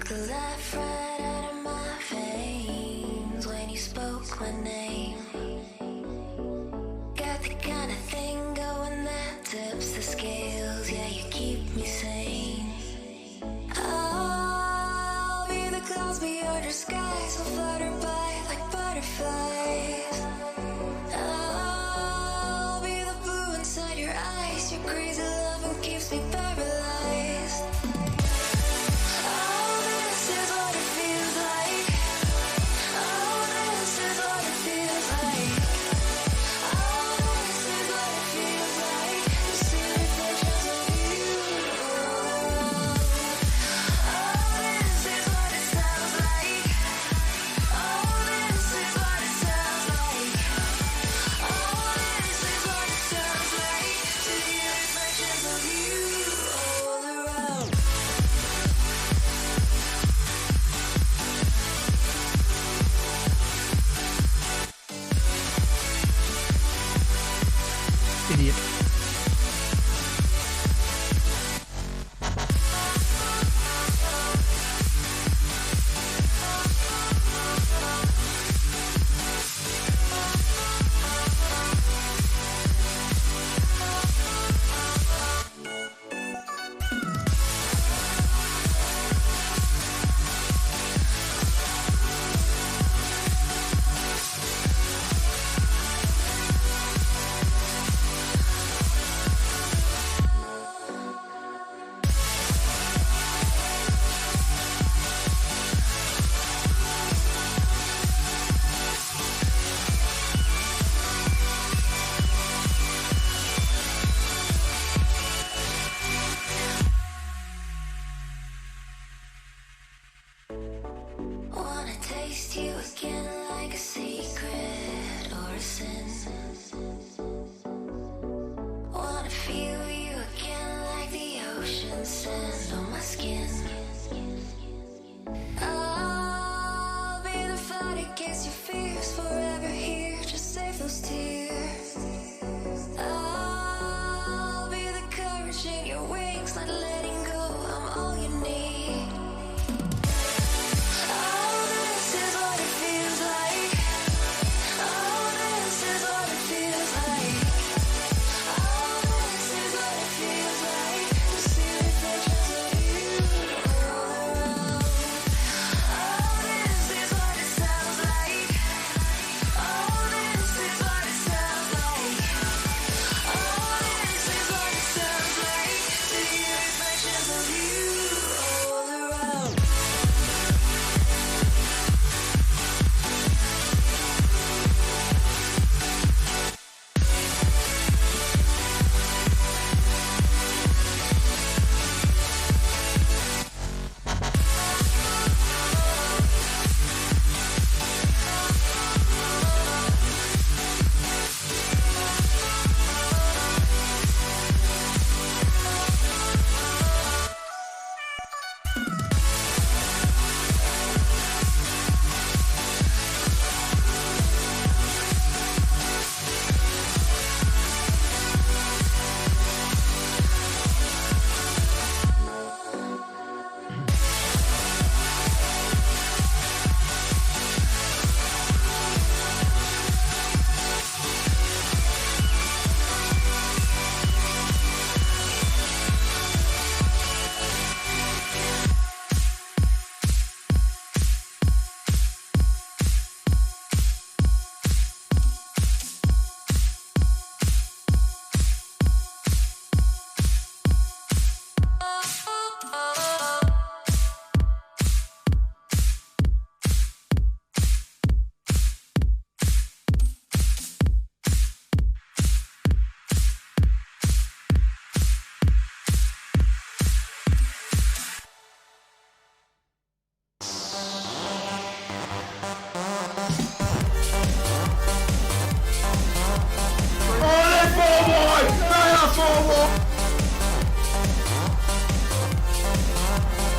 the life right out of my veins when you spoke my name. Got the kind of thing going that tips the scales, yeah, you keep me sane. I'll be the clouds beyond your skies, we'll flutter by like butterflies. I'll be the blue inside your eyes, your crazy loving keeps me paralyzed. Oh, this is what it feels like. Oh, this is what it feels like. Oh, this is what it feels like to see reflections of you all around. Oh, this is what it sounds like. Oh, this is what it sounds like. Oh, this is what it sounds like to hear reflections of you all around. Idiot. Wanna taste you again like a secret or a sin. Wanna feel you again like the ocean sand on my skin. I'll be the fight against your fears, forever here, just save those tears. I'll be the courage in your wings, not letting go, I'm all you need. Oh, this is what it feels like. Oh, this is what it feels like. Oh, this is what it feels like to see reflections of you all around. Oh, this is what it sounds like. Oh, this is what it sounds like. Oh, this is what it sounds like to hear reflections of you all around.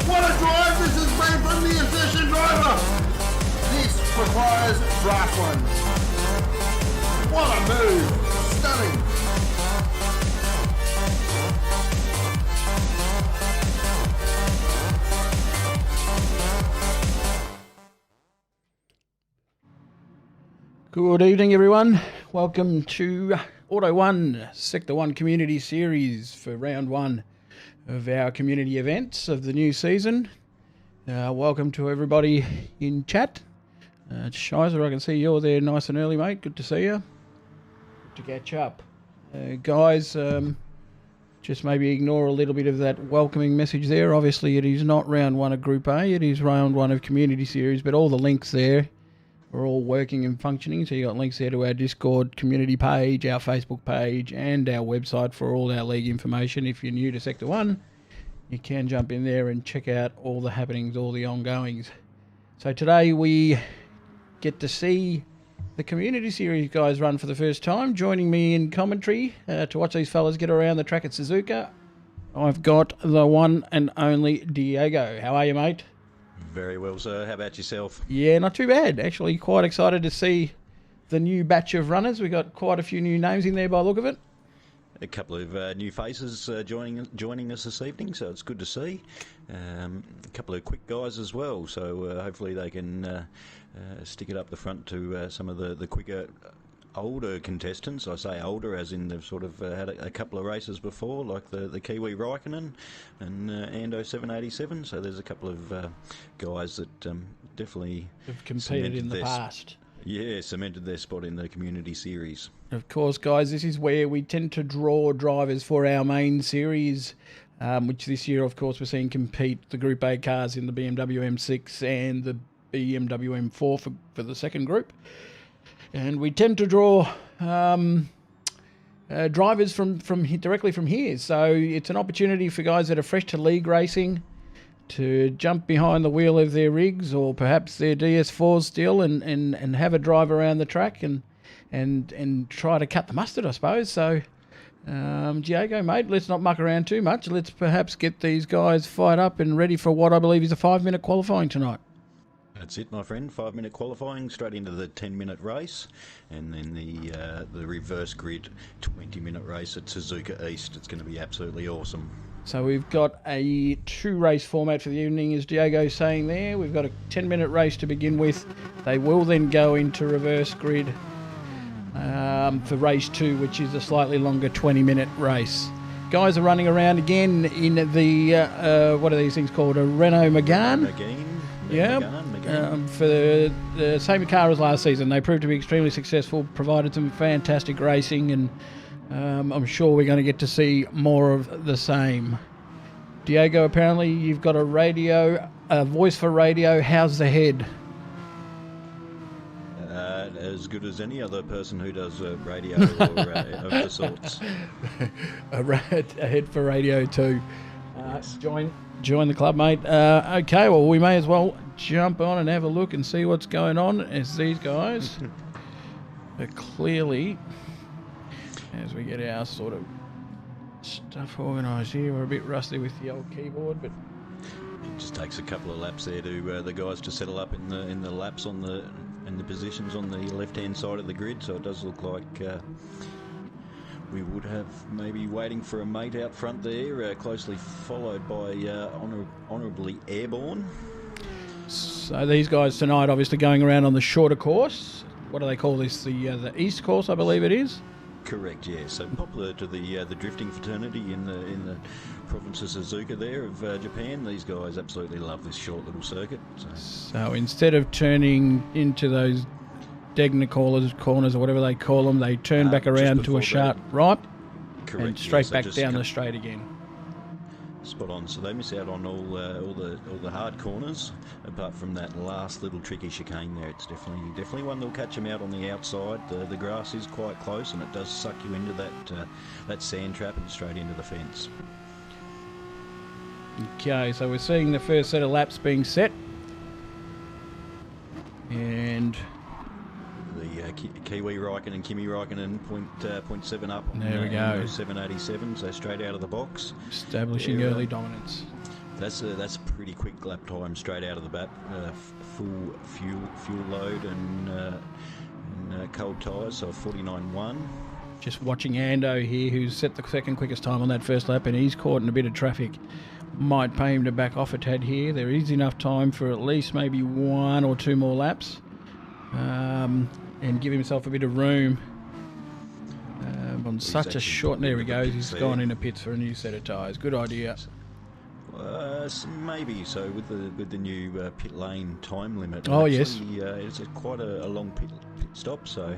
What a drive this has been from the efficient driver! This requires draft ones. What a move! Stunning! Good evening, everyone. Welcome to Auto 1, Sector 1 Community Series for round 1 of our community events of the new season. Welcome to everybody in chat. Shizer, I can see you're there nice and early, mate. Good to see you. Good to catch up. Guys, just maybe ignore a little bit of that welcoming message there. Obviously, it is not round 1 of Group A. It is round 1 of Community Series, but all the links there are all working and functioning. So you got links there to our Discord community page, our Facebook page, and our website for all our league information. If you're new to Sector 1, you can jump in there and check out all the happenings, all the ongoings. So today we get to see the Community Series guys run for the first time. Joining me in commentary to watch these fellas get around the track at Suzuka, I've got the one and only Diego. How are you, mate? Very well, sir. How about yourself? Yeah, not too bad. Actually, quite excited to see the new batch of runners. We got quite a few new names in there by the look of it. A couple of new faces joining us this evening, so it's good to see. A couple of quick guys as well, so hopefully they can stick it up the front to some of the quicker, older contestants. I say older as in they've sort of had a couple of races before, like the Kiwi Raikkonen and Ando 787. So there's a couple of guys that definitely Have competed in the past. Yeah, cemented their spot in the community series. Of course, guys, this is where we tend to draw drivers for our main series, which this year, of course, we're seeing compete the Group A cars in the BMW M6 and the BMW M4 for the second group. And we tend to draw drivers from directly from here. So it's an opportunity for guys that are fresh to league racing to jump behind the wheel of their rigs or perhaps their DS4s still and have a drive around the track and try to cut the mustard, I suppose. So, Diego, mate, let's not muck around too much. Let's perhaps get these guys fired up and ready for what I believe is a 5-minute qualifying tonight. That's it, my friend. 5-minute qualifying, straight into the 10-minute race, and then the reverse grid 20-minute race at Suzuka East. It's going to be absolutely awesome. So we've got a 2-race format for the evening, as Diego's saying there. We've got a 10-minute race to begin with. They will then go into reverse grid for race 2, which is a slightly longer 20-minute race. Guys are running around again in the, what are these things called, a Renault Megane? Yeah, for the same car as last season. They proved to be extremely successful, provided some fantastic racing, and I'm sure we're going to get to see more of the same. Diego, apparently you've got a voice for radio. How's the head? As good as any other person who does radio or of the sorts. A head for radio too. Yes. Join the club, mate. Okay, well, we may as well jump on and have a look and see what's going on as these guys are clearly, as we get our sort of stuff organised here, we're a bit rusty with the old keyboard, but it just takes a couple of laps there to the guys to settle up in the laps in the positions on the left-hand side of the grid. So it does look like we would have maybe waiting for a mate out front there, closely followed by Honourably Airborne. So these guys tonight obviously going around on the shorter course. What do they call this? The East course, I believe it is? Correct, yeah. So popular to the drifting fraternity in the province of Suzuka there of Japan. These guys absolutely love this short little circuit. So instead of turning into those Degner corners or whatever they call them, they turn back around to a sharp right. Correct, and straight back down the straight again. Spot on. So they miss out on all the hard corners, apart from that last little tricky chicane there. It's definitely one that'll catch them out on the outside. The grass is quite close, and it does suck you into that sand trap and straight into the fence. Okay, so we're seeing the first set of laps being set, and the Kiwi Raikkonen and Kimi Raikkonen 0.7 up on there we go. 787, so straight out of the box. Establishing early dominance. That's a pretty quick lap time straight out of the bat. Full fuel load and cold tyres, so 49.1. Just watching Ando here, who's set the second quickest time on that first lap, and he's caught in a bit of traffic. Might pay him to back off a tad here. There is enough time for at least maybe 1 or 2 more laps. and give himself a bit of room. On such a actually short... There he popped into the goes. He's pits gone there. into pits for a new set of tyres. Good idea. Maybe so with the new pit lane time limit. Oh, Actually, it's quite a long pit stop, so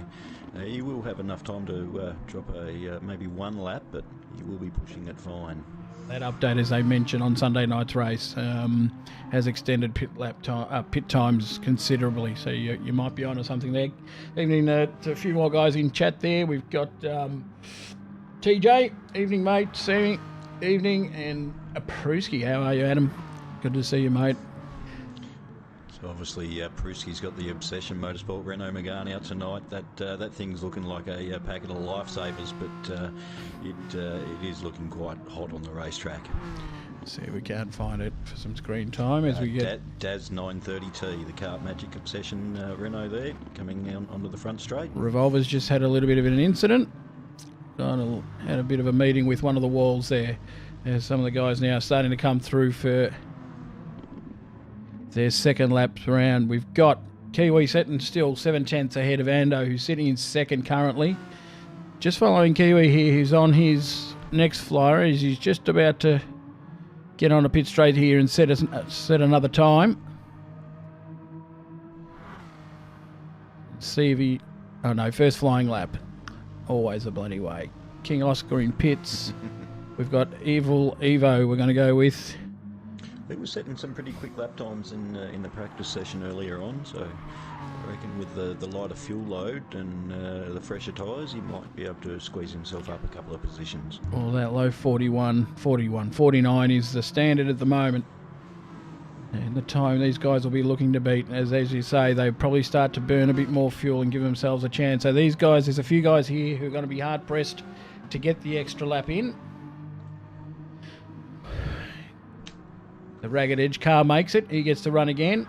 he will have enough time to drop a maybe one lap, but he will be pushing it fine. That update, as they mentioned on Sunday night's race, has extended pit times considerably. So you might be onto something there. Evening to a few more guys in chat there. We've got TJ, evening mate. Sammy, evening, and Pruski. How are you, Adam? Good to see you, mate. So obviously, Pruski's got the Obsession Motorsport Renault Megane out tonight. That thing's looking like a packet of lifesavers, but it is looking quite hot on the racetrack. See if we can find it for some screen time as we get... Daz 930T, the Kart Magic Obsession Renault there, coming onto the front straight. Revolver's just had a little bit of an incident. Had a bit of a meeting with one of the walls there. As some of the guys now starting to come through for their second laps around. We've got Kiwi sitting still 7/10 ahead of Ando, who's sitting in second currently. Just following Kiwi here, who's on his next flyer, as he's just about to get on a pit straight here and set another time. See if he... Oh no, first flying lap. Always a bloody way. King Oscar in pits. We've got Evo we're going to go with. He was setting some pretty quick lap times in the practice session earlier on, so I reckon with the lighter fuel load and the fresher tyres, he might be able to squeeze himself up a couple of positions. Well, that low 49 is the standard at the moment. And the time these guys will be looking to beat, as you say, they probably start to burn a bit more fuel and give themselves a chance. So these guys, there's a few guys here who are going to be hard-pressed to get the extra lap in. The Ragged Edge car makes it. He gets to run again.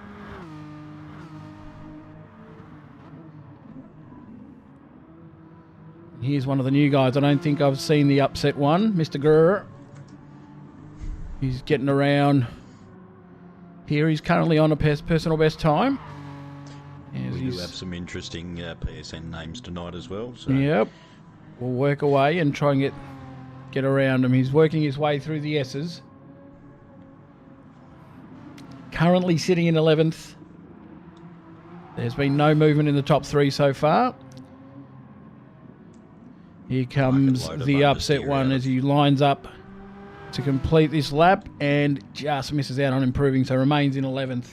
Here's one of the new guys. I don't think I've seen the upset one. Mr. Gurr. He's getting around here. He's currently on a personal best time. We do have some interesting PSN names tonight as well. So. Yep. We'll work away and try and get around him. He's working his way through the S's. Currently sitting in 11th. There's been no movement in the top three so far. Here comes the upset one as he lines up to complete this lap and just misses out on improving, so remains in 11th.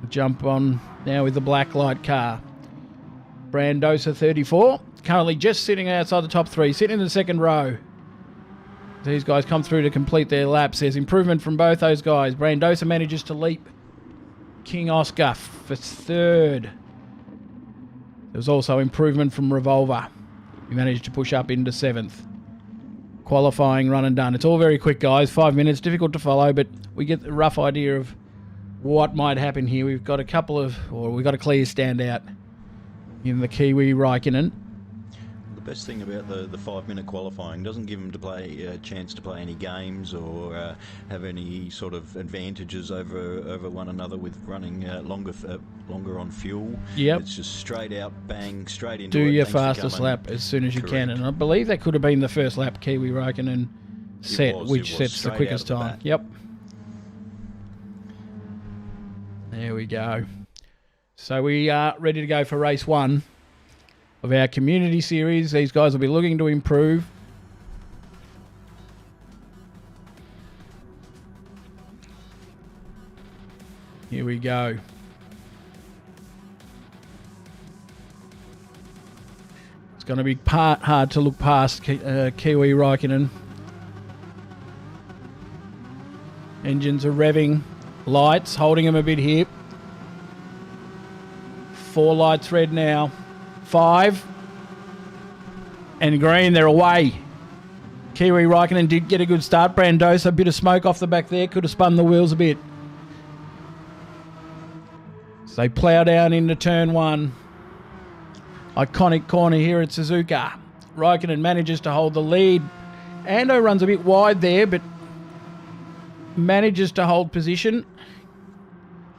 Jump on now with the black light car. Brandosa 34, currently just sitting outside the top three, sitting in the second row. These guys come through to complete their laps. There's improvement from both those guys. Brandosa manages to leap King Oscar for third. There's also improvement from Revolver. He managed to push up into 7th. Qualifying run and done. It's all very quick, guys. 5 minutes, difficult to follow, but we get the rough idea of what might happen here. We've got a clear standout in the Kiwi Raikkonen. The best thing about the 5-minute qualifying doesn't give them to play a chance to play any games or have any sort of advantages over one another with running longer on fuel. Yep. It's just straight out, bang, straight into it. Do your Thanks for fastest coming. lap as soon as you can. Correct. And I believe that could have been the first lap Kiwi Raikkonen set, which sets the straight quickest out of the time. bat. Yep. There we go. So we are ready to go for race 1 of our community series. These guys will be looking to improve. Here we go. It's going to be hard to look past Kiwi Raikkonen. Engines are revving. Lights holding him a bit here. 4 lights red now. 5. And green, they're away. Kiwi Raikkonen did get a good start. Brandosa, a bit of smoke off the back there. Could have spun the wheels a bit. So they plough down into turn 1. Iconic corner here at Suzuka. Raikkonen manages to hold the lead. Ando runs a bit wide there, but manages to hold position.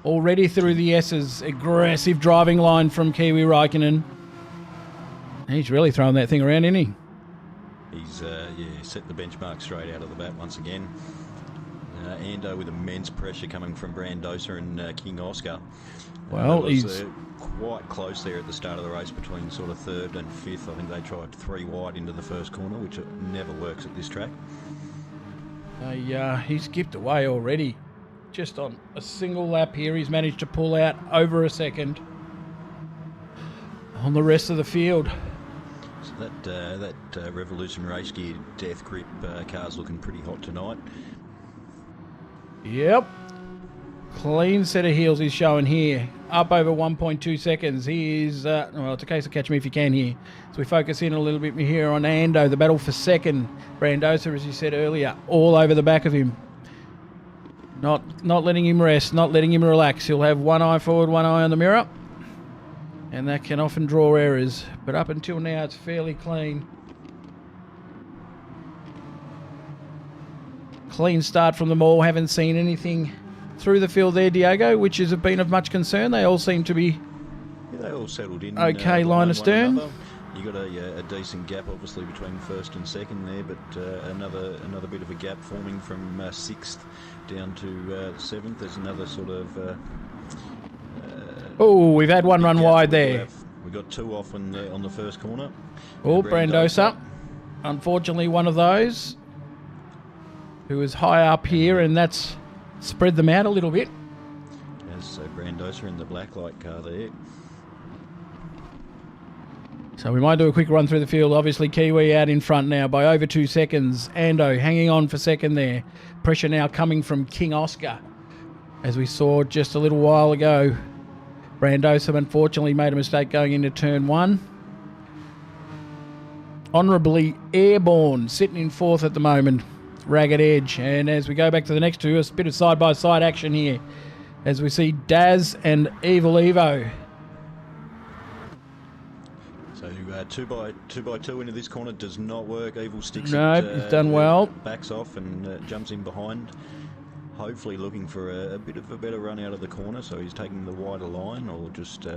Already through the S's. Aggressive driving line from Kiwi Raikkonen. He's really throwing that thing around, isn't he? He's set the benchmark straight out of the bat once again. Ando with immense pressure coming from Brandosa and King Oscar. Well, he's quite close there at the start of the race between sort of third and fifth. I think they tried 3 wide into the first corner, which never works at this track. He's skipped away already. Just on a single lap here, he's managed to pull out over a second on the rest of the field. So that Revolution race gear death grip car's looking pretty hot tonight. Yep. Clean set of heels he's showing here. Up over 1.2 seconds. He is, well, it's a case of catch me if you can here. So we focus in a little bit here on Ando, the battle for second. Brandosa, as you said earlier, all over the back of him. Not letting him rest, not letting him relax. He'll have one eye forward, one eye on the mirror. And that can often draw errors. But up until now, it's fairly clean. Clean start from them all. Haven't seen anything through the field there, Diego, which has been of much concern. They all seem to be they all settled in. Okay, line astern. You got a decent gap, obviously, between first and second there, but another bit of a gap forming from sixth down to seventh. There's another sort of. We've had one run wide there. We got 2 off on the first corner. Oh, Brandosa. Unfortunately, one of those who is high up here, and that's spread them out a little bit. Yes, so Brandosa in the black light car there. So we might do a quick run through the field. Obviously, Kiwi out in front now by over 2 seconds. Ando hanging on for second there. Pressure now coming from King Oscar, as we saw just a little while ago. Brandosa unfortunately made a mistake going into turn 1. Honourably airborne, sitting in fourth at the moment. Ragged Edge. And as we go back to the next two, a bit of side-by-side action here, as we see Daz and Evil Evo. So 2x2 into this corner does not work. Evil sticks no, it. He's done well. Backs off and jumps in behind. Hopefully looking for a bit of a better run out of the corner, so he's taking the wider line, or just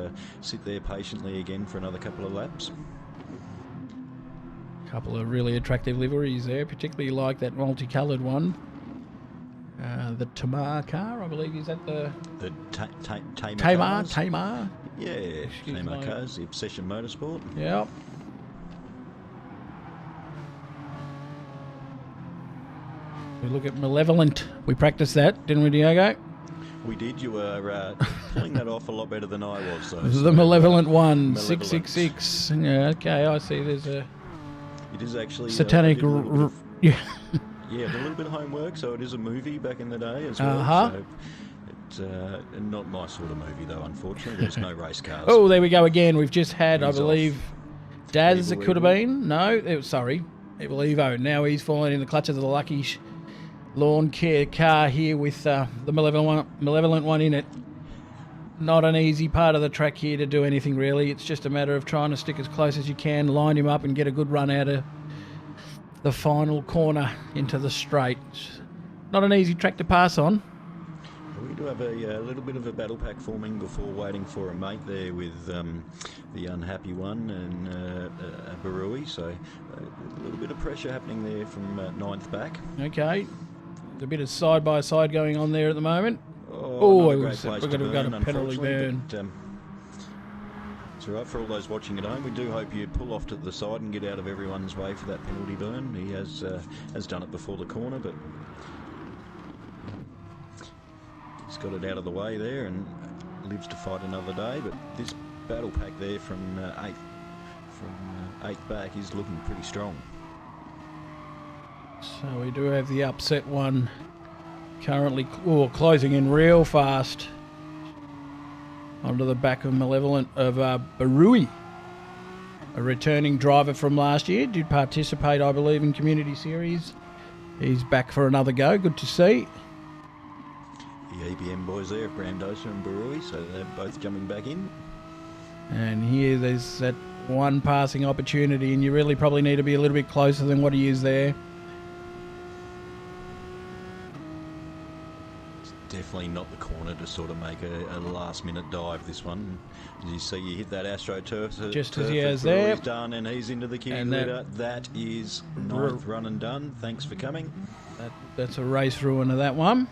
sit there patiently again for another couple of laps. Couple of really attractive liveries there, particularly like that multicoloured one. The Tamar car, I believe, is that the Tamar? Yeah, Tamar cars, the Obsession Motorsport. Yep. We look at Malevolent. We practiced that, didn't we, Diego? We did. You were pulling that off a lot better than I was. Though, the Malevolent one, 666. Yeah, okay, I see. There's a. It is actually satanic. Yeah, did a little bit of homework. So it is a movie back in the day as well. So it's not my sort of movie, though. Unfortunately, there's no race cars. Oh, there we go again. We've just had, I believe, Daz. Evil It could have been. No, sorry, Evil Evo. Now he's fallen in the clutch of the lucky lawn care car here with the malevolent one in it. Not an easy part of the track here to do anything really. It's just a matter of trying to stick as close as you can, line him up and get a good run out of the final corner into the straight. Not an easy track to pass on. We do have a little bit of a battle pack forming before waiting for a mate there with the unhappy one and Barui, so a little bit of pressure happening there from ninth back. Okay. A bit of side-by-side going on there at the moment. We're going to have got a penalty burn. But, it's all right for all those watching at home. We do hope you pull off to the side and get out of everyone's way for that penalty burn. He has done it before the corner, but he's got it out of the way there and lives to fight another day. But this battle pack there from eighth back is looking pretty strong. So we do have the upset one currently closing in real fast onto the back of Malevolent of Barui, a returning driver from last year. Did participate, I believe, in Community Series. He's back for another go. Good to see. The EBM boys there, Brandosa and Barui, so they're both jumping back in. And here there's that one passing opportunity, and you really probably need to be a little bit closer than what he is there. definitely not the corner to sort of make a last-minute dive, this one. As you see, you hit that AstroTurf. Just as he has all there. he's done, and he's into the kiwi And leader. That is 9th run and done. Thanks for coming. That's a race ruiner, that one.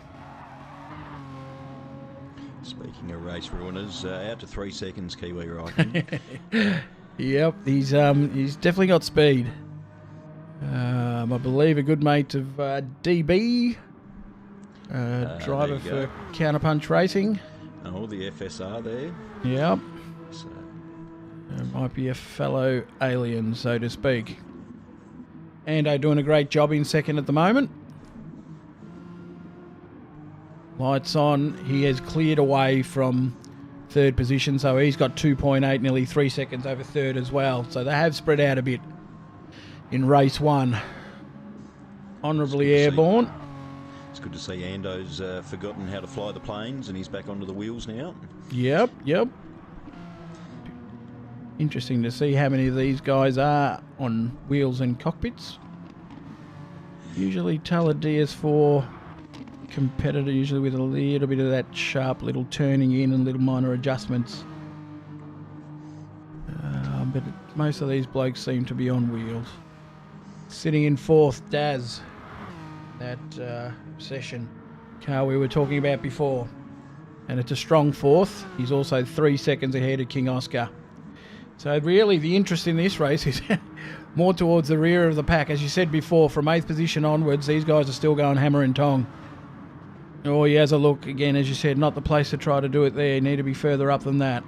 Speaking of race ruiners, out to 3 seconds, Kiwi Riken. Yep, he's definitely got speed. I believe a good mate of DB, driver for Counterpunch Racing. Oh, the FSR there. Yep, So, might be a fellow alien, so to speak. Ando doing a great job in second at the moment. Lights on. He has cleared away from third position, so he's got 2.8, nearly 3 seconds over third as well. So they have spread out a bit in race 1. Honourably airborne. It's good to see Ando's forgotten how to fly the planes, and he's back onto the wheels now. Yep. Interesting to see how many of these guys are on wheels and cockpits. Usually Taller DS4 competitor, usually with a little bit of that sharp little turning in and little minor adjustments. But most of these blokes seem to be on wheels. Sitting in 4th, Daz. That Obsession car we were talking about before. And it's a strong 4th. He's also 3 seconds ahead of King Oscar. So really the interest in this race is more towards the rear of the pack. As you said before, from 8th position onwards, these guys are still going hammer and tong. Oh, he has a look, again, as you said, not the place to try to do it there. You need to be further up than that.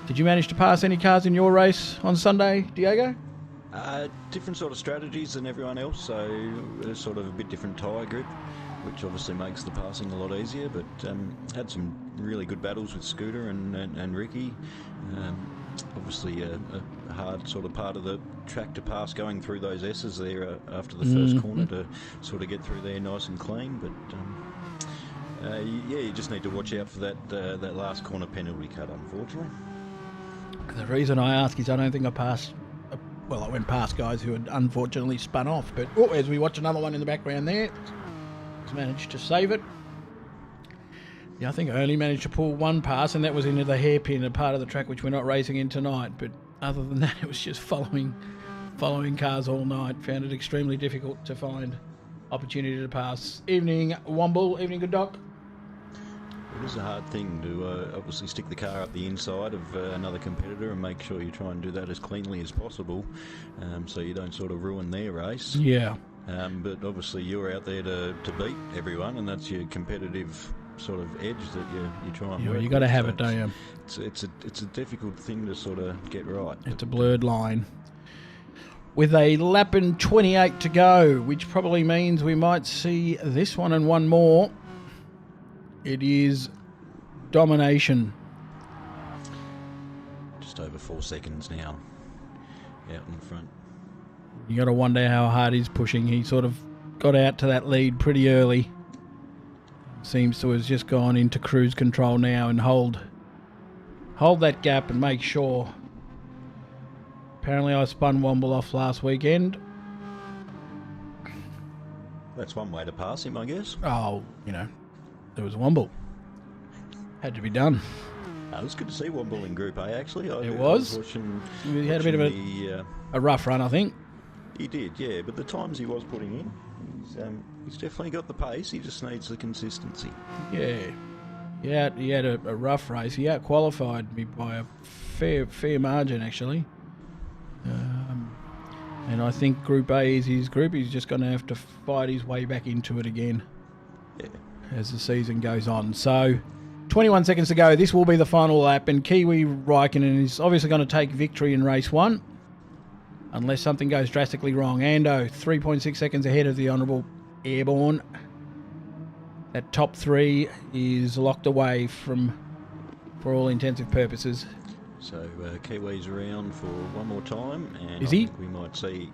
Did you manage to pass any cars in your race on Sunday, Diego? Different sort of strategies than everyone else, so it's sort of a bit different tyre grip, which obviously makes the passing a lot easier, but had some really good battles with Scooter and Ricky. Obviously a hard sort of part of the track to pass, going through those S's there after the first corner to sort of get through there nice and clean, but you just need to watch out for that last corner penalty cut, unfortunately. The reason I ask is I don't think I passed... Well, I went past guys who had unfortunately spun off, but as we watch another one in the background there, he's managed to save it. Yeah, I think I only managed to pull one pass, and that was into the hairpin, a part of the track which we're not racing in tonight. But other than that, it was just following cars all night. Found it extremely difficult to find opportunity to pass. Evening, Womble. Evening, good doc. It is a hard thing to obviously stick the car up the inside of another competitor and make sure you try and do that as cleanly as possible, so you don't sort of ruin their race. Yeah. But obviously you're out there to beat everyone, and that's your competitive sort of edge that you try and work. You got to with. have So it, don't you? It's a difficult thing to sort of get right. It's a blurred line. With a lap and 28 to go, which probably means we might see this one and one more. It is domination. Just over 4 seconds now out in front. You got to wonder how hard he's pushing. He sort of got out to that lead pretty early. Seems to have just gone into cruise control now and hold that gap and make sure. Apparently I spun Womble off last weekend. That's one way to pass him, I guess. Oh, there was Womble. Had to be done. It was good to see Womble in Group A, actually. It was. He had a bit of a rough run, I think. He did, yeah, but the times he was putting in, he's definitely got the pace. He just needs the consistency. Yeah. He had a rough race. He out-qualified me by a fair margin, actually. And I think Group A is his group. He's just going to have to fight his way back into it again as the season goes on. So, 21 seconds to go. This will be the final lap, and Kiwi Raikkonen is obviously going to take victory in race 1, unless something goes drastically wrong. Ando, 3.6 seconds ahead of the Honourable Airborne. That top 3 is locked away for all intensive purposes. So Kiwi's around for one more time, and Is I he? think we might see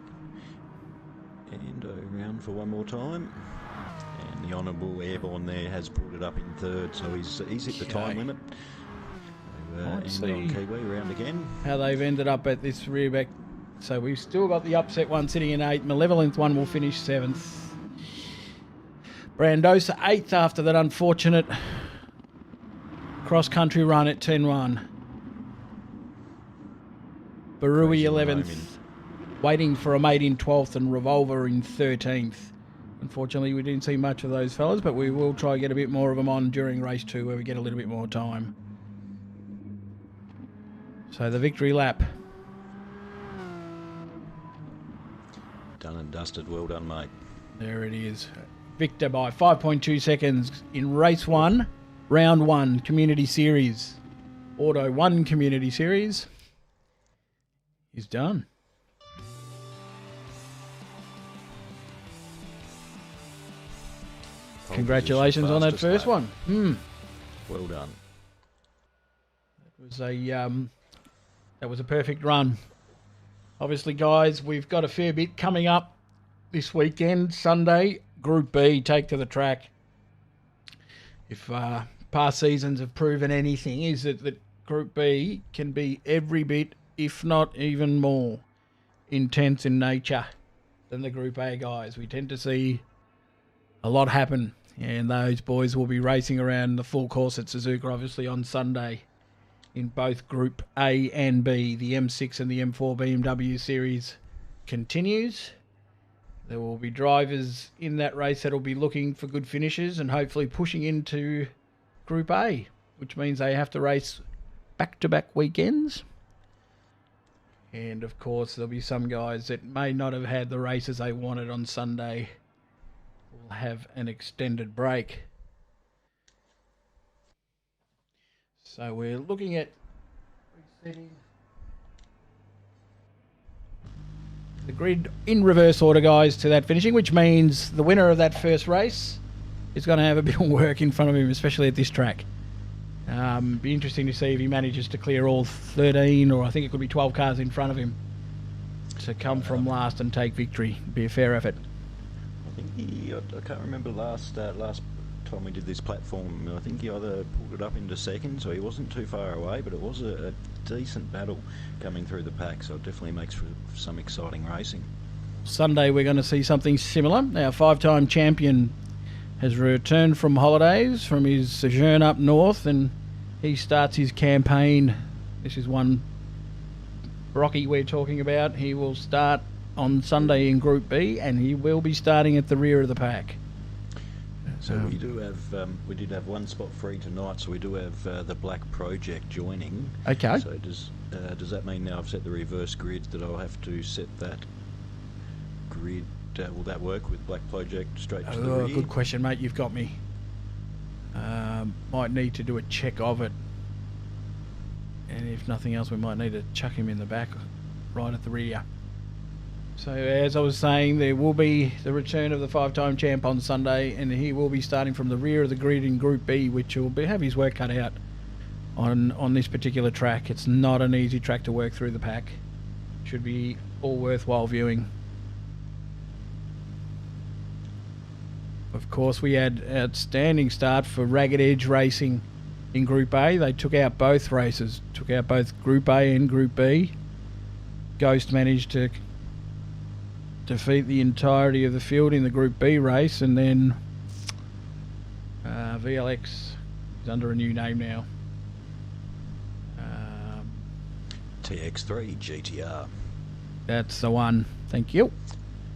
Ando around for one more time. And the Honourable Airborne there has pulled it up in third, so he's hit the time limit. So Let's Ando see Kiwi around again. How they've ended up at this rear back. So we've still got the upset one sitting in 8th. Malevolent one will finish 7th. Brandosa 8th after that unfortunate cross-country run at 10-1. Barui Crazy 11th, waiting for a mate in 12th and Revolver in 13th. Unfortunately, we didn't see much of those fellas, but we will try to get a bit more of them on during race 2 where we get a little bit more time. So the victory lap. Done and dusted. Well done, mate. There it is. Victor by 5.2 seconds in race 1, round 1, Community Series. Auto 1 Community Series is done. Congratulations on that first one. Well done. That was a perfect run. Obviously, guys, we've got a fair bit coming up this weekend. Sunday, Group B, take to the track. If past seasons have proven anything, is that Group B can be every bit, if not even more, intense in nature than the Group A guys. We tend to see a lot happen, and those boys will be racing around the full course at Suzuka, obviously, on Sunday in both Group A and B. The M6 and the M4 BMW Series continues. There will be drivers in that race that will be looking for good finishes and hopefully pushing into Group A, which means they have to race back-to-back weekends. And, of course, there'll be some guys that may not have had the races they wanted on Sunday. Will have an extended break. So we're looking at resetting the grid in reverse order, guys, to that finishing, which means the winner of that first race is going to have a bit of work in front of him, especially at this track. Be interesting to see if he manages to clear all 13, or I think it could be 12 cars in front of him to come from last and take victory. Be a fair effort. I think I can't remember last time we did this platform. I think he either pulled it up into second, so he wasn't too far away, but it was a decent battle coming through the pack, so it definitely makes for some exciting racing. Sunday we're going to see something similar. Our 5-time champion has returned from holidays, from his sojourn up north, and he starts his campaign. This is one Rocky we're talking about. He will start on Sunday in Group B, and he will be starting at the rear of the pack. So we did have one spot free tonight, so we do have the Black Project joining. Okay. So does that mean now I've set the reverse grid that I'll have to set that grid? Will that work with Black Project straight to the rear? Good question, mate. You've got me. Might need to do a check of it. And if nothing else, we might need to chuck him in the back right at the rear. So as I was saying, there will be the return of the 5-time champ on Sunday, and he will be starting from the rear of the grid in Group B, which will have his work cut out on this particular track. It's not an easy track to work through the pack. Should be all worthwhile viewing. Of course, we had an outstanding start for Ragged Edge Racing in Group A. They took out both races, took out both Group A and Group B. Ghost managed to defeat the entirety of the field in the Group B race, and then VLX is under a new name now. TX3 GTR. That's the one. Thank you.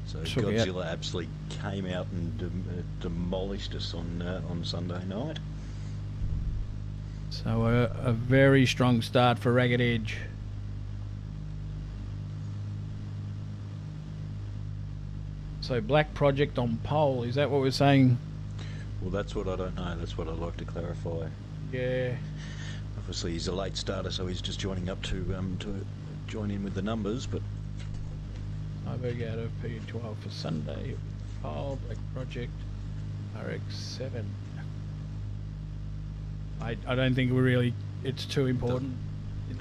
So Godzilla absolutely came out and demolished us on Sunday night. So a very strong start for Ragged Edge. So Black Project on pole, is that what we're saying? Well, that's what I don't know. That's what I'd like to clarify. Yeah. Obviously, he's a late starter, so he's just joining up to join in with the numbers. But I work out of P12 for Sunday. Pole, Black Project, RX7. I don't think it's too important.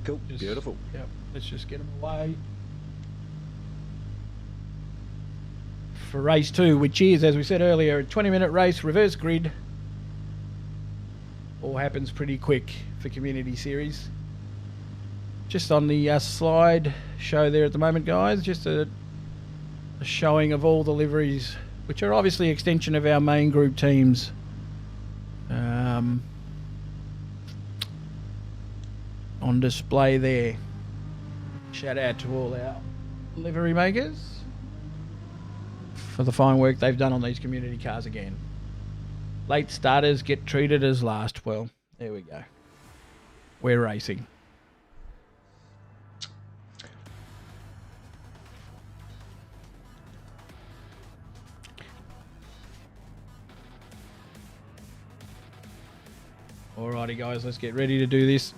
Cool, beautiful. Yep, let's just get them away. For race 2, which is, as we said earlier, a 20-minute race, reverse grid. All happens pretty quick for Community Series. Just on the slide show there at the moment, guys, just a showing of all the liveries which are obviously extension of our main group teams. On display there. Shout out to all our livery makers for the fine work they've done on these community cars again. Late starters get treated as last. Well, there we go. We're racing. Alrighty guys, let's get ready to do this.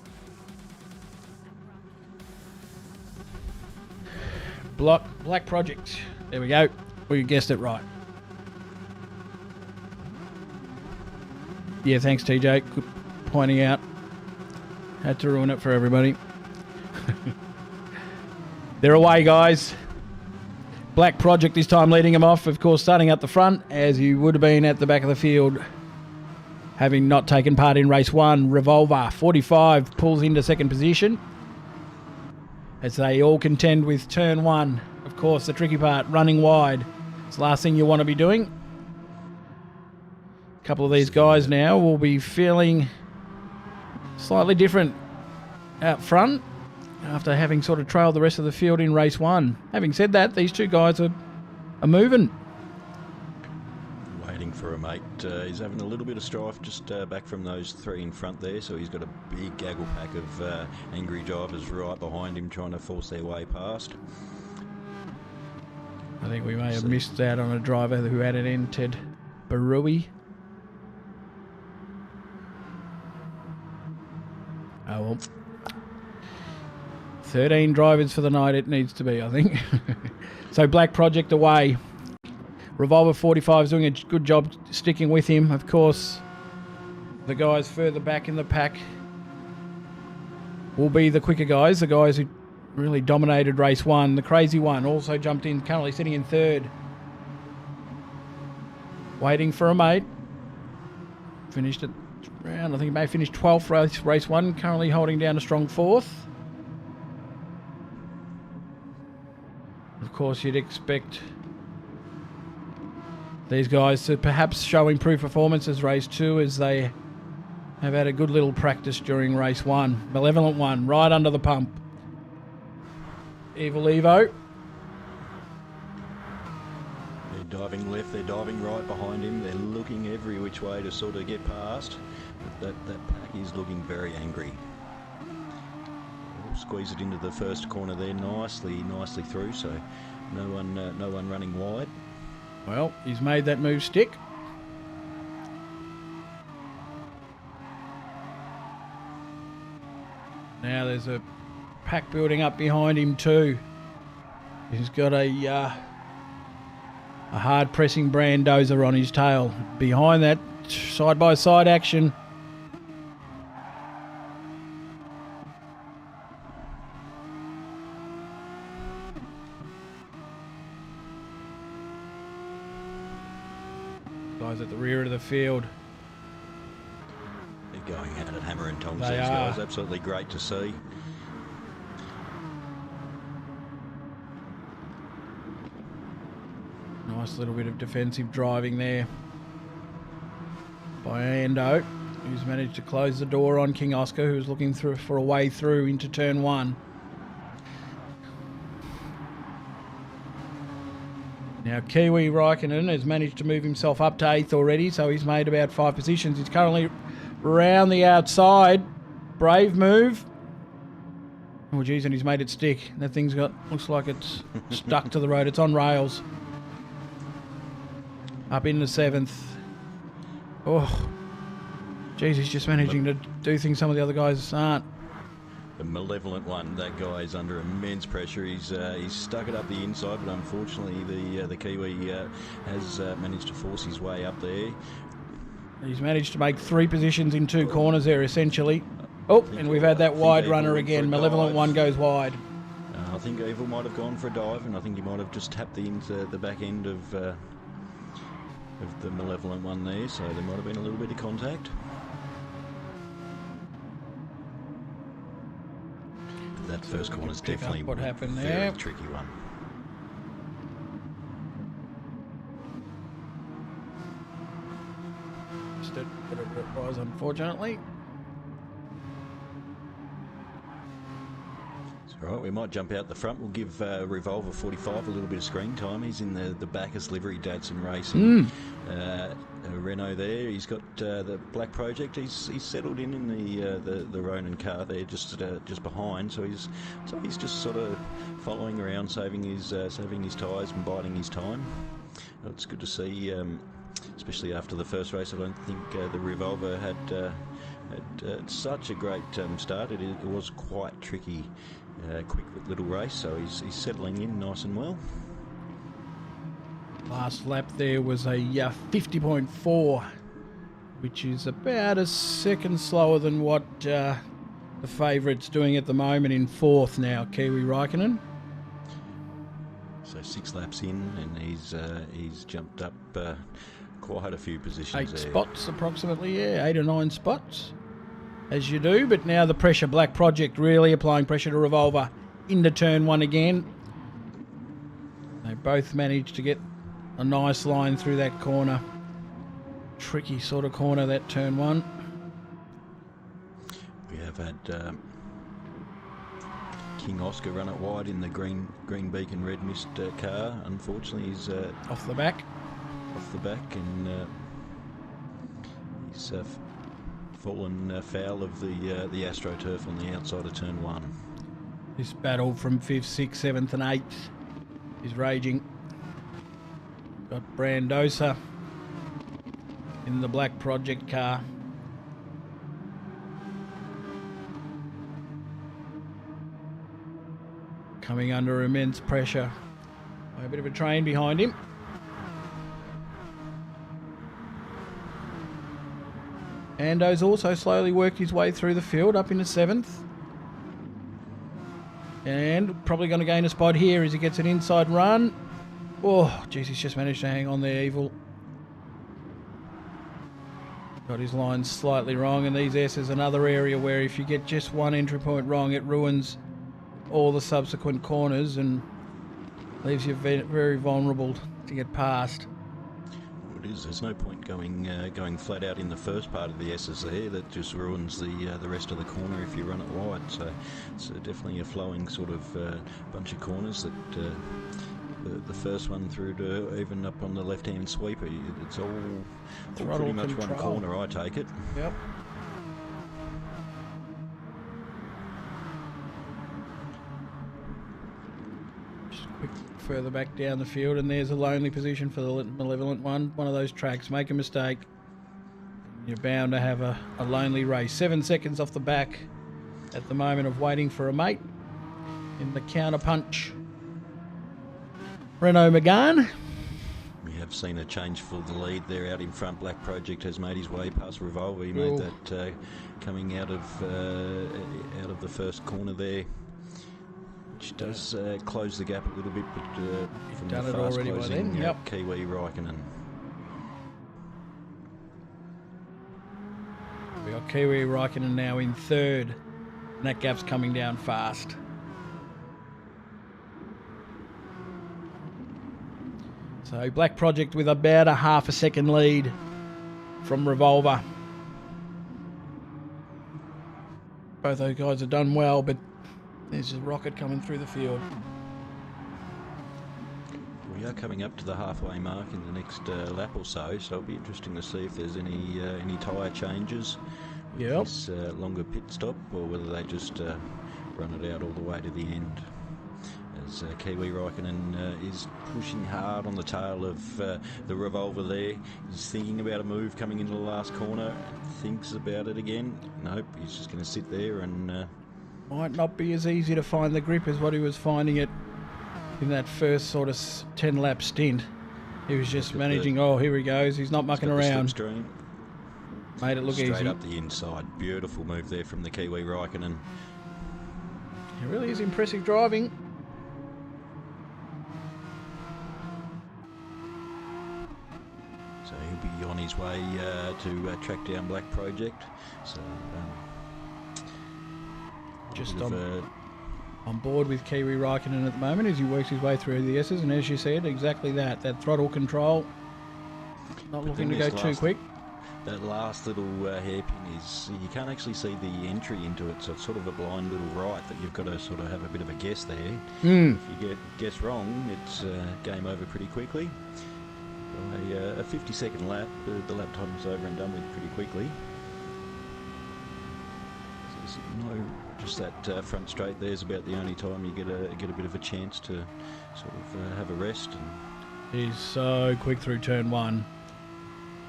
Black Project. There we go. We guessed it right. Yeah, thanks TJ. Good pointing out. Had to ruin it for everybody. They're away, guys. Black Project this time leading them off, of course, starting at the front, as you would have been at the back of the field, having not taken part in race 1. Revolver 45 pulls into second position as they all contend with turn 1. Of course, the tricky part, running wide. It's the last thing you want to be doing. A couple of these guys now will be feeling slightly different out front after having sort of trailed the rest of the field in race 1. Having said that, these two guys are moving. Waiting for a mate. He's having a little bit of strife just back from those 3 in front there, so he's got a big gaggle pack of angry drivers right behind him trying to force their way past. I think we may have missed out on a driver who had it in, Ted Barui. Oh well. 13 drivers for the night it needs to be, I think. So Black Project away. Revolver 45 is doing a good job sticking with him. Of course, the guys further back in the pack will be the quicker guys, the guys who really dominated race 1. The Crazy One also jumped in, currently sitting in 3rd. Waiting for a mate. Finished it round, I think he may have finished 12th race 1, currently holding down a strong 4th. Of course, you'd expect these guys to perhaps show improved performances race 2, as they have had a good little practice during race 1. Malevolent One, right under the pump. Evil Evo. They're diving left, they're diving right behind him. They're looking every which way to sort of get past. But that pack is looking very angry. Squeeze it into the first corner there nicely through, so no one running wide. Well, he's made that move stick. Now there's a pack building up behind him too. He's got a hard pressing Brandozer on his tail. Behind that, side by side action. Guys at the rear of the field. They're going at it hammer and tongs, They these are. guys. Absolutely great to see. Nice little bit of defensive driving there by Ando, who's managed to close the door on King Oscar, who's looking through for a way through into turn 1. Now Kiwi Raikkonen has managed to move himself up to 8th already, so he's made about 5 positions. He's currently round the outside. Brave move. Oh geez, and he's made it stick. That thing's looks like it's stuck to the road. It's on rails. Up into 7th. Oh, geez, he's just managing to do things some of the other guys aren't. The Malevolent One, that guy is under immense pressure. He's stuck it up the inside, but unfortunately the Kiwi has managed to force his way up there. He's managed to make 3 positions in 2 corners there, essentially. Oh, and we've had that wide runner again. Malevolent One goes wide. I think Evil might have gone for a dive, and I think he might have just tapped into the back end of the Malevolent One there, so there might have been a little bit of contact. That first corner is definitely what happened a very there. tricky one. missed it, whatever it was, unfortunately. All right, we might jump out the front. We'll give Revolver 45 a little bit of screen time. He's in the Bacchus livery, Dadson Racing. Renault there. He's got the Black Project. He's settled in the Ronin car there, just behind. So he's just sort of following around, saving his tyres and biding his time. It's good to see, especially after the first race. I don't think the Revolver had such a great start. It was quite tricky, quick little race. So he's settling in nice and well. Last lap there was a 50.4, which is about a second slower than what the favourite's doing at the moment in fourth now, Kiwi Raikkonen. So 6 laps in, and he's jumped up quite a few positions. 8 spots approximately, 8 or 9 spots, as you do. But now the pressure, Black Project really applying pressure to Revolver into turn 1 again. They both managed to get a nice line through that corner. Tricky sort of corner, that turn 1. We have had King Oscar run it wide in the green beacon red mist car. Unfortunately, he's Off the back, and he's fallen foul of the AstroTurf on the outside of turn 1. this battle from 5th, 6th, 7th and 8th is raging. Got Brandosa in the Black Project car. Coming under immense pressure. A bit of a train behind him. Ando's also slowly worked his way through the field up into 7th. And probably going to gain a spot here as he gets an inside run. Oh, geez, he's just managed to hang on there, Evil. Got his lines slightly wrong, and these S is another area where if you get just one entry point wrong, it ruins all the subsequent corners and leaves you very vulnerable to get past. It is. There's no point going flat out in the first part of the S's there. That just ruins the rest of the corner if you run it wide. So it's definitely a flowing sort of bunch of corners that. The first one through to even up on the left-hand sweeper, it's all pretty much control. one corner, I take it. Yep. Just quick further back down the field, and there's a lonely position for the Malevolent one. One of those tracks, make a mistake, you're bound to have a lonely race. 7 seconds off the back at the moment of waiting for a mate in the counter punch. Renault Megane. We have seen a change for the lead there out in front. Black Project has made his way past Revolver. He made that coming out of the first corner there, which does close the gap a little bit, but from the fast closing Kiwi Raikkonen. We got Kiwi Raikkonen now in 3rd, and that gap's coming down fast. So Black Project with about a half a second lead from Revolver. Both those guys have done well, but there's a rocket coming through the field. We are coming up to the halfway mark in the next lap or so it'll be interesting to see if there's any tyre changes with this longer pit stop, or whether they just run it out all the way to the end. As Kiwi Raikkonen is pushing hard on the tail of the Revolver there. He's thinking about a move coming into the last corner, thinks about it again. Nope, he's just going to sit there and... Might not be as easy to find the grip as what he was finding it in that first sort of 10-lap stint. He was just managing, here he goes, he's not mucking around. Made it look easy. Straight up the inside. Beautiful move there from the Kiwi Raikkonen. It really is impressive driving. So he'll be on his way to track down Black Project. So just on board with Kiwi Raikkonen at the moment as he works his way through the S's, and as you said, exactly that throttle control. Not looking to go too quick. that last little hairpin is, you can't actually see the entry into it, so it's sort of a blind little right that you've got to sort of have a bit of a guess there. If you guess wrong, it's game over pretty quickly. A 50-second lap, the lap time's over and done with pretty quickly. So there's just that front straight there's about the only time you get a bit of a chance to sort of have a rest. He's so quick through turn 1.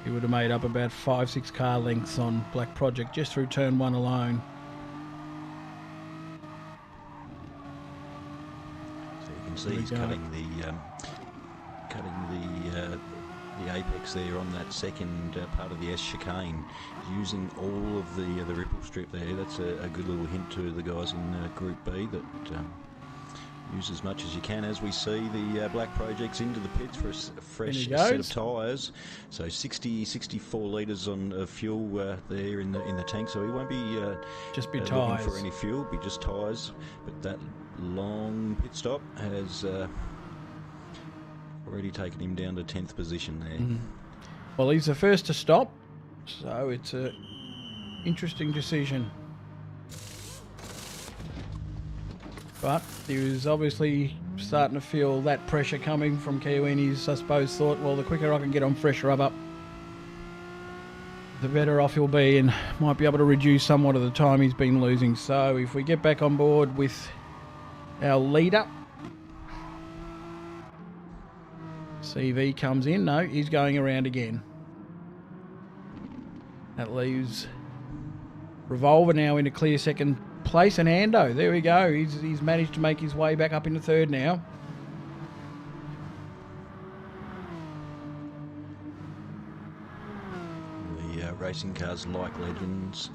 He would have made up about 5-6 car lengths on Black Project just through turn 1 alone. So you can see he's cutting the apex there on that second part of the S chicane, using all of the ripple strip there. That's a good little hint to the guys in Group B that use as much as you can. As we see the Black Projects into the pits for a fresh set of tyres. So 64 litres of fuel there in the tank. So he won't be just be looking tyres for any fuel, be just tyres. But that long pit stop has already taken him down to 10th position there. Well, he's the first to stop, so it's a interesting decision. But he was obviously starting to feel that pressure coming from Kiwi, and he's, I suppose, thought, well, the quicker I can get on fresh rub up, the better off he'll be, and might be able to reduce somewhat of the time he's been losing. So if we get back on board with our leader, CV comes in. No, he's going around again. That leaves Revolver now in a clear second place, and Ando, there we go. He's managed to make his way back up into third now. The racing cars like Legends,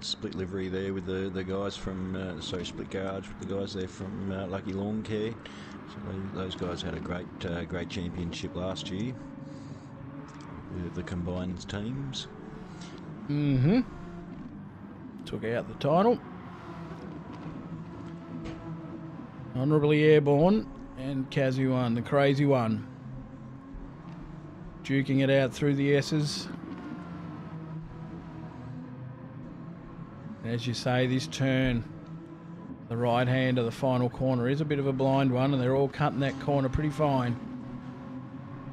split livery there with the guys from split garage with the guys there from Lucky Lawn Care. So those guys had a great championship last year with the combined teams. Took out the title. Honourably airborne, and Kazu won, the crazy one. Duking it out through the S's. As you say, this turn, the right hand of the final corner is a bit of a blind one, and they're all cutting that corner pretty fine.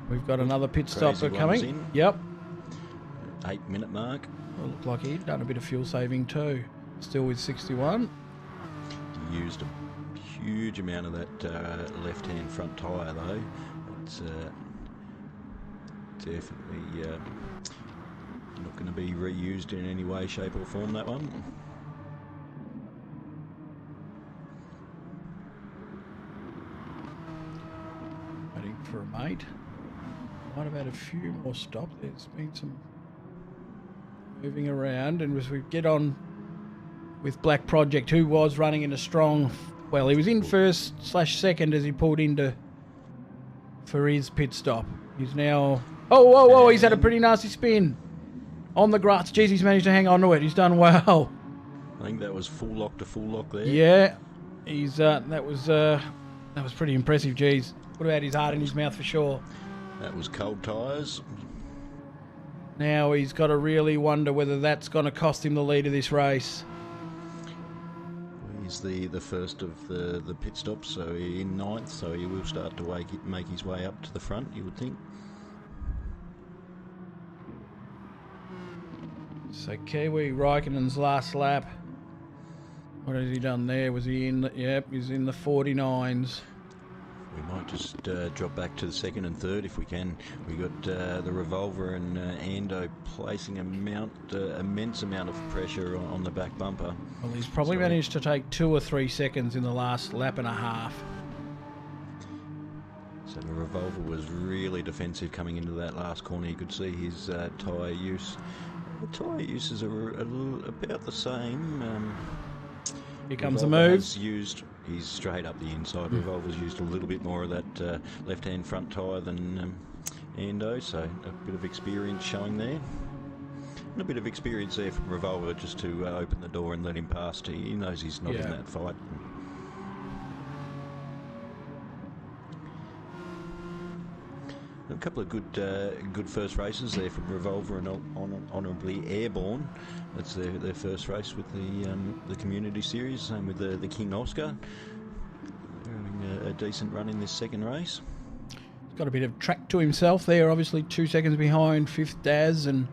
We've got another pit stopper coming. In. Yep. 8-minute mark. Well, looked like he'd done a bit of fuel saving too. Still with 61. He used a huge amount of that left-hand front tyre though. It's definitely not going to be reused in any way, shape or form, that one. Waiting for a mate. Might have had a few more stops. There's been some moving around, and as we get on with Black Project, who was running in a strong, well, he was in first/second as he pulled into for his pit stop. He's now, whoa, he's had a pretty nasty spin on the grass. Jeez, he's managed to hang on to it. He's done well. I think that was full lock to full lock there. Yeah, he's that was pretty impressive. Jeez, would have had his heart in his mouth for sure. That was cold tyres. Now he's got to really wonder whether that's going to cost him the lead of this race. He's the first of the pit stops, so in 9th, so he will start to make his way up to the front, you would think. So Kiwi Raikkonen's last lap. What has he done there? Was he in? Yep, he's in the 49s. We might just drop back to the second and third if we can. We got the Revolver and Ando placing immense amount of pressure on the back bumper. Well, he's probably managed to take 2 or 3 seconds in the last lap and a half. So the Revolver was really defensive coming into that last corner. You could see his tyre use. The tyre uses are about the same. Here comes the move. He's straight up the inside. Revolver's used a little bit more of that left-hand front tyre than Ando, so a bit of experience showing there. And a bit of experience there from Revolver just to open the door and let him past. He knows he's not in that fight. A couple of good first races there from Revolver and Honourably Airborne. That's their first race with the Community Series. Same with the King Oscar. They're having a decent run in this second race. He's got a bit of track to himself there. Obviously 2 seconds behind fifth Daz and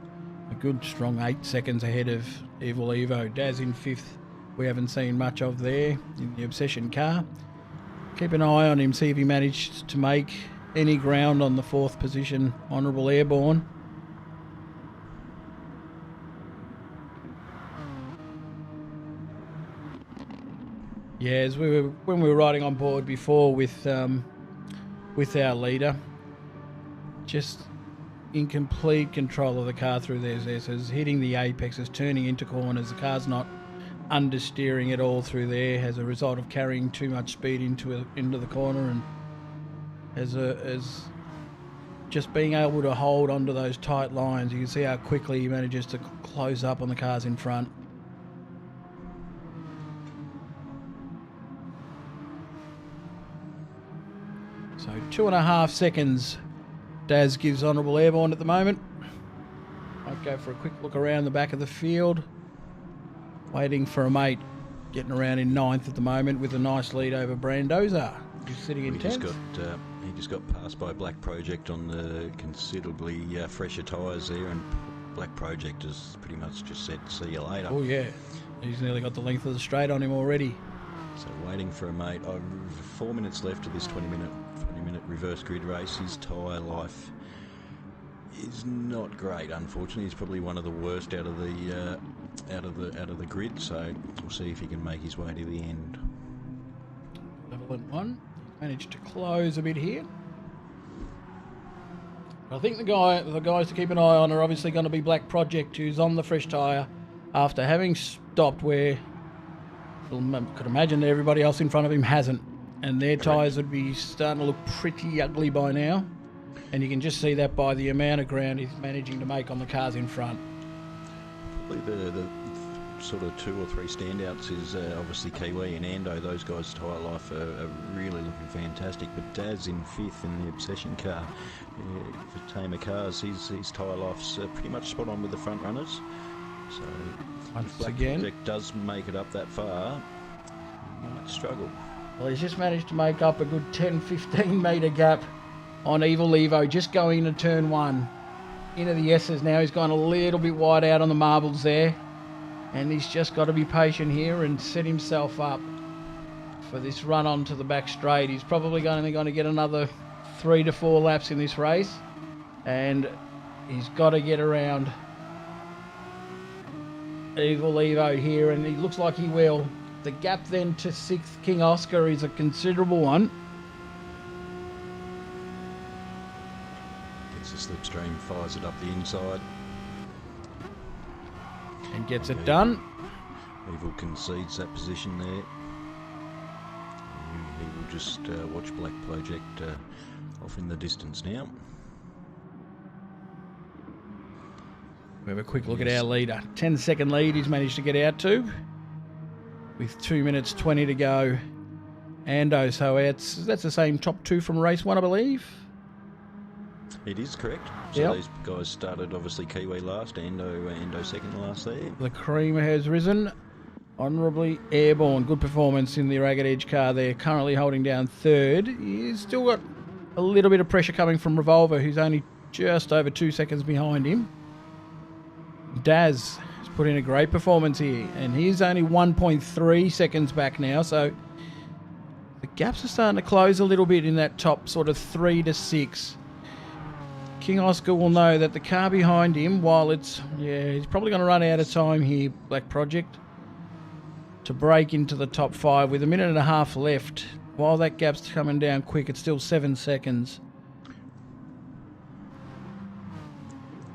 a good strong 8 seconds ahead of Evil Evo. Daz in fifth we haven't seen much of there in the Obsession car. Keep an eye on him, see if he managed to make any ground on the 4th position, Honourable Airborne. Yeah, as when we were riding on board before with our leader, just in complete control of the car through there, says hitting the apexes, turning into corners. The car's not understeering at all through there as a result of carrying too much speed into the corner, and as just being able to hold onto those tight lines. You can see how quickly he manages to close up on the cars in front. So 2.5 seconds Daz gives Honourable Airborne at the moment. Might go for a quick look around the back of the field. Waiting for a mate. Getting around in 9th at the moment with a nice lead over Brandoza, who's sitting in 10th. He just got passed by Black Project on the considerably fresher tyres there, and Black Project has pretty much just said, see you later. Oh yeah, he's nearly got the length of the straight on him already. So waiting for a mate. 4 minutes left of this 20-minute reverse grid race. His tyre life is not great, unfortunately. He's probably one of the worst out of the grid. So we'll see if he can make his way to the end. Level 1. Managed to close a bit here. I think the guys to keep an eye on are obviously going to be Black Project, who's on the fresh tyre after having stopped where I could imagine that everybody else in front of him hasn't, and their tyres would be starting to look pretty ugly by now, and you can just see that by the amount of ground he's managing to make on the cars in front. Probably the sort of 2 or 3 standouts is obviously Kiwi and Ando. Those guys' tyre life are really looking fantastic. But Daz in 5th in the Obsession car for Tamer Cars, his tyre life's pretty much spot on with the front runners. So once Black again, Project does make it up that far, he might struggle. Well, he's just managed to make up a good 10-15 metre gap on Evil Evo, just going into turn 1. Into the S's now. He's gone a little bit wide out on the marbles there. And he's just got to be patient here and set himself up for this run onto the back straight. He's probably only going to get another 3 to 4 laps in this race. And he's got to get around Evil Evo here, and he looks like he will. The gap then to 6th King Oscar is a considerable one. Gets the slipstream, fires it up the inside. And gets it done. Evil concedes that position there. He will just watch Black Project off in the distance now. We have a quick look at our leader. 10-second lead he's managed to get out to, with 2 minutes 20 to go. Ando, so that's the same top 2 from race 1, I believe. It is correct. So these guys started obviously Kiwi last, Ando second last there. The cream has risen. Honourably Airborne. Good performance in the Ragged Edge car there. Currently holding down 3rd. He's still got a little bit of pressure coming from Revolver, who's only just over 2 seconds behind him. Daz has put in a great performance here, and he's only 1.3 seconds back now, so the gaps are starting to close a little bit in that top sort of 3 to 6. King Oscar will know that the car behind him, while he's probably going to run out of time here, Black Project, to break into the top 5 with 1.5 minutes left. While that gap's coming down quick, it's still 7 seconds.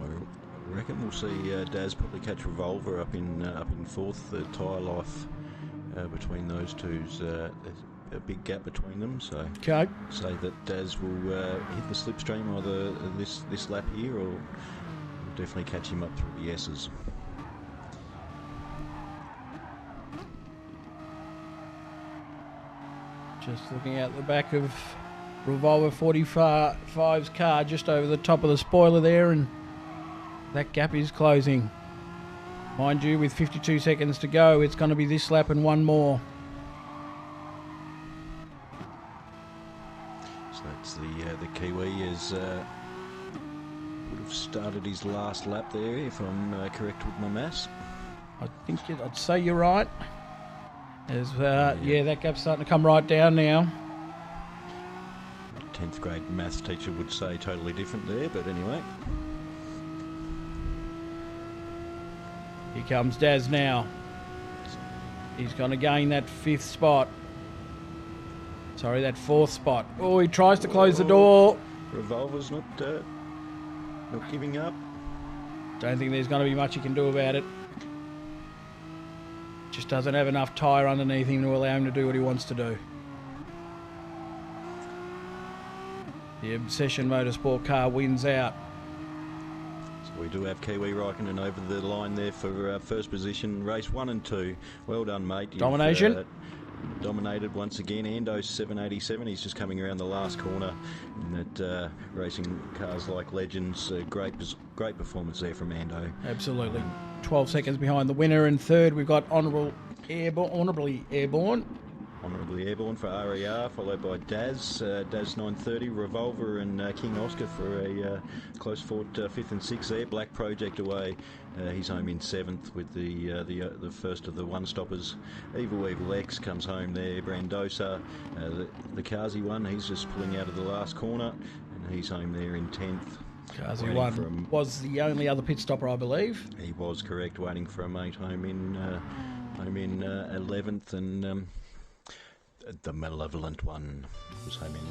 I reckon we'll see Daz probably catch Revolver up in 4th. The tyre life between those two's there's a big gap between them. So Okay. say that Daz will hit the slipstream either this lap here, or we'll definitely catch him up through the S's. Just looking out the back of Revolver 45's car just over the top of the spoiler there, and that gap is closing. Mind you, with 52 seconds to go, it's going to be this lap and one more. So that's the Kiwi would have started his last lap there, if I'm correct with my maths. I think I'd say you're right. As yeah, that gap's starting to come right down now. 10th grade maths teacher would say totally different there, but anyway. Here comes Daz now. He's going to gain that 5th spot. Sorry, that 4th spot. Oh, he tries to close the door. Revolver's not giving up. Don't think there's going to be much he can do about it. Just doesn't have enough tyre underneath him to allow him to do what he wants to do. The Obsession Motorsport car wins out. So we do have Kiwi Raikkonen over the line there for first position, race 1 and 2. Well done, mate. You've, Domination. Dominated once again. Ando 787. He's just coming around the last corner. In that racing cars like Legends. Great performance there from Ando. Absolutely. 12 seconds behind the winner. And third, we've got Honourably Airborne. Honourably Airborne for RER, followed by Daz 930, Revolver and King Oscar for a close fought 5th and 6th there. Black Project away. He's home in 7th with the first of the one-stoppers. Evil X comes home there. Brandosa, the Kazi one, he's just pulling out of the last corner, and he's home there in 10th. Kazi one was the only other pit stopper, I believe. He was correct, waiting for a mate home in 11th, and the malevolent one was home in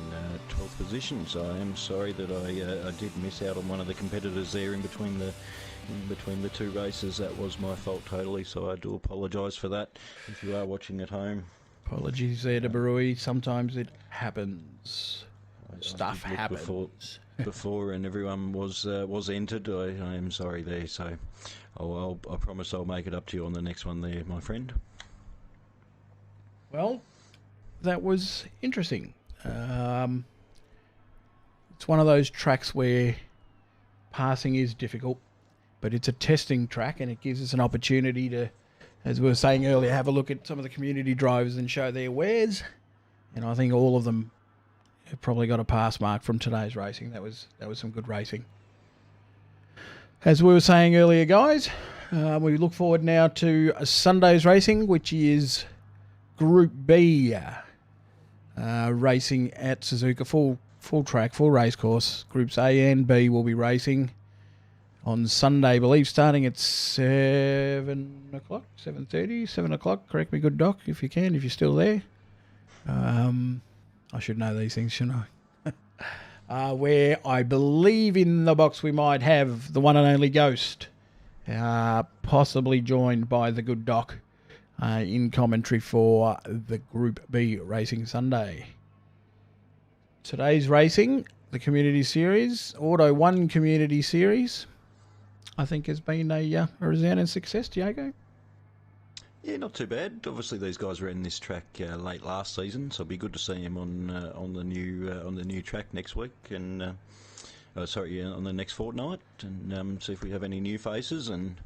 12th position. So I am sorry that I did miss out on one of the competitors there in between the two races. That was my fault totally, so I do apologise for that if you are watching at home. Apologies there to Barui. Sometimes it happens. Stuff I did look happens. before and everyone was entered. I am sorry there, so I promise I'll make it up to you on the next one there, my friend. Well, that was interesting. It's one of those tracks where passing is difficult, but it's a testing track, and it gives us an opportunity to, as we were saying earlier, have a look at some of the community drivers and show their wares. And I think all of them have probably got a pass mark from today's racing. That was some good racing. As we were saying earlier, guys, we look forward now to Sunday's racing, which is Group B racing at Suzuka, full track, full race course. Groups A and B will be racing on Sunday, I believe, starting at 7 o'clock, 7:30, 7 o'clock. Correct me, good doc, if you can, if you're still there. I should know these things, shouldn't I? Where I believe in the box we might have the one and only Ghost, possibly joined by the good doc in commentary for the Group B Racing Sunday. Today's racing, the Community Series, Auto 1 Community Series, I think has been a resounding success, Diego. Yeah, not too bad. Obviously, these guys were in this track late last season, so it'll be good to see them on the new track next week, and on the next fortnight, and see if we have any new faces, and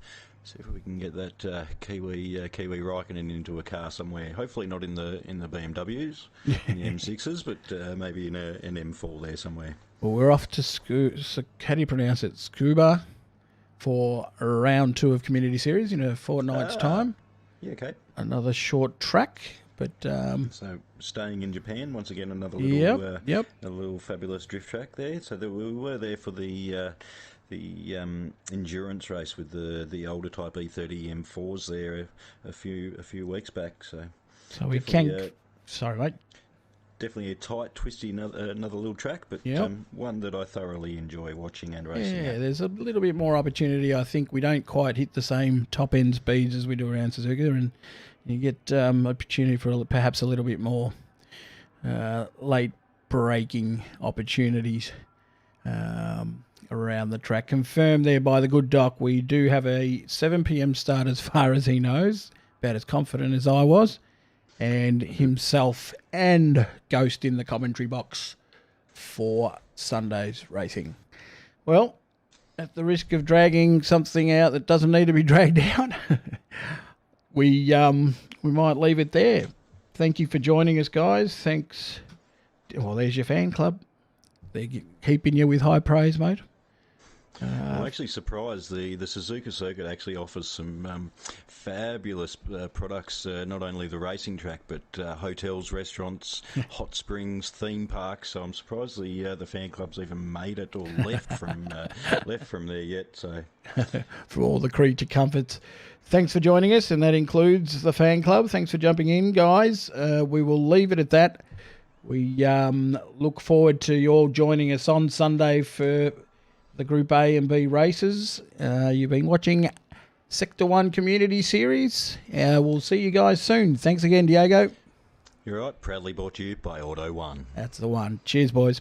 see if we can get that Kiwi Raikkonen into a car somewhere. Hopefully not in the BMWs, in the M6s, but maybe in an M4 there somewhere. Well, we're off to how do you pronounce it? Scuba for round 2 of Community Series in a fortnight's time. Yeah, okay. Another short track, but so staying in Japan once again, another little fabulous drift track there. So we were there for the endurance race with the older Type E30 M4s there a few weeks back. So we can. Sorry, mate. Definitely a tight, twisty, another little track, but one that I thoroughly enjoy watching and racing. Yeah, there's a little bit more opportunity. I think we don't quite hit the same top-end speeds as we do around Suzuka, and you get opportunity for perhaps a little bit more late braking opportunities around the track. Confirmed there by the good doc, we do have a 7 p.m. start as far as he knows, about as confident as I was. And himself and Ghost in the commentary box for Sunday's racing. Well, at the risk of dragging something out that doesn't need to be dragged out, we might leave it there. Thank you for joining us, guys. Thanks. Well, there's your fan club. They're keeping you with high praise, mate. I'm actually surprised the Suzuka circuit actually offers some fabulous products, not only the racing track, but hotels, restaurants, hot springs, theme parks. So I'm surprised the fan club's even made it or left from there yet. So for all the creature comforts. Thanks for joining us, and that includes the fan club. Thanks for jumping in, guys. We will leave it at that. We look forward to you all joining us on Sunday for the Group A and B races. You've been watching Sector 1 Community Series. We'll see you guys soon. Thanks again, Diego. You're right. Proudly brought to you by Auto One. That's the one. Cheers, boys.